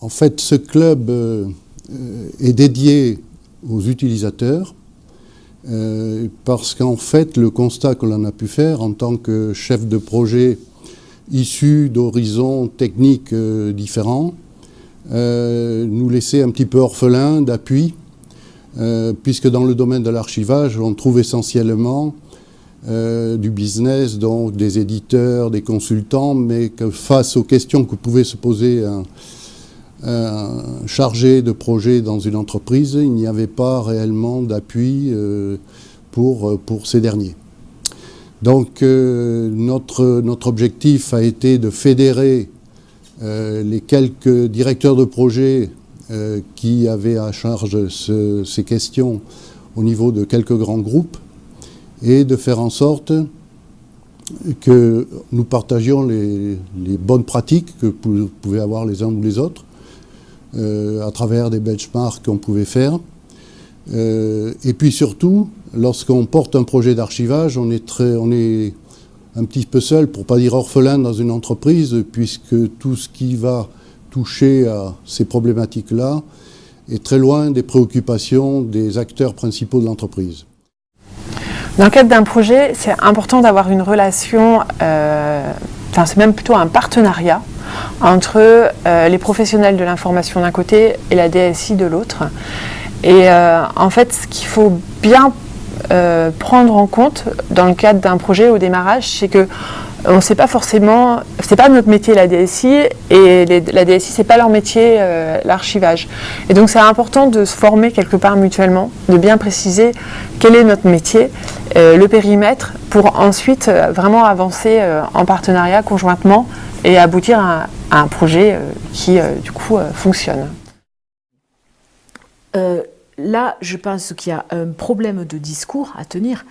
En fait, ce club est dédié aux utilisateurs parce qu'en fait, le constat que l'on a pu faire en tant que chef de projet issu d'horizons techniques différents nous laissait un petit peu orphelins d'appui puisque dans le domaine de l'archivage, on trouve essentiellement du business, donc des éditeurs, des consultants, mais que face aux questions que pouvait se poser un chargé de projet dans une entreprise, il n'y avait pas réellement d'appui pour ces derniers. Donc notre objectif a été de fédérer les quelques directeurs de projet qui avaient à charge ces questions au niveau de quelques grands groupes et de faire en sorte que nous partagions les bonnes pratiques que pouvaient avoir les uns ou les autres à travers des benchmarks qu'on pouvait faire. Et puis surtout, lorsqu'on porte un projet d'archivage, on est un petit peu seul, pour ne pas dire orphelin dans une entreprise, puisque tout ce qui va toucher à ces problématiques-là est très loin des préoccupations des acteurs principaux de l'entreprise. Dans le cadre d'un projet, c'est important d'avoir une relation, c'est même plutôt un partenariat entre les professionnels de l'information d'un côté et la DSI de l'autre. Et en fait, ce qu'il faut bien prendre en compte dans le cadre d'un projet au démarrage, c'est que on ne sait pas forcément, c'est pas notre métier la DSI, et la DSI c'est pas leur métier l'archivage. Et donc c'est important de se former quelque part mutuellement, de bien préciser quel est notre métier, le périmètre, pour ensuite vraiment avancer en partenariat conjointement et aboutir à un projet qui du coup fonctionne. Là, je pense qu'il y a un problème de discours à tenir.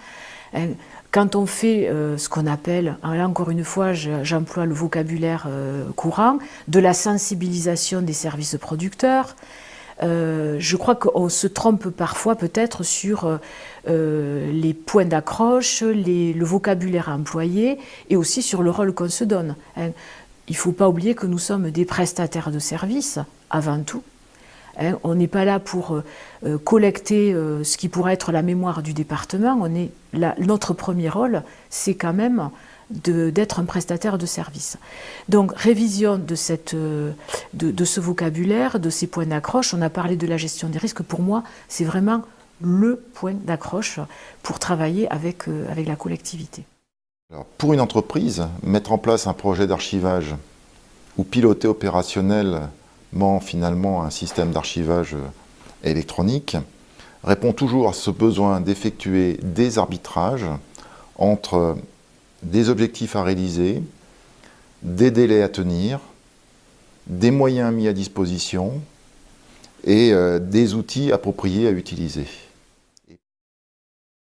Quand on fait ce qu'on appelle, là encore une fois, j'emploie le vocabulaire courant, de la sensibilisation des services producteurs, je crois qu'on se trompe parfois peut-être sur les points d'accroche, le vocabulaire employé et aussi sur le rôle qu'on se donne. Il ne faut pas oublier que nous sommes des prestataires de services avant tout. On n'est pas là pour collecter ce qui pourrait être la mémoire du département. Notre premier rôle, c'est quand même d'être un prestataire de service. Donc, révision de ce vocabulaire, de ces points d'accroche. On a parlé de la gestion des risques. Pour moi, c'est vraiment le point d'accroche pour travailler avec la collectivité. Alors, pour une entreprise, mettre en place un projet d'archivage ou piloter opérationnellement finalement un système d'archivage électronique répond toujours à ce besoin d'effectuer des arbitrages entre des objectifs à réaliser, des délais à tenir, des moyens mis à disposition et des outils appropriés à utiliser.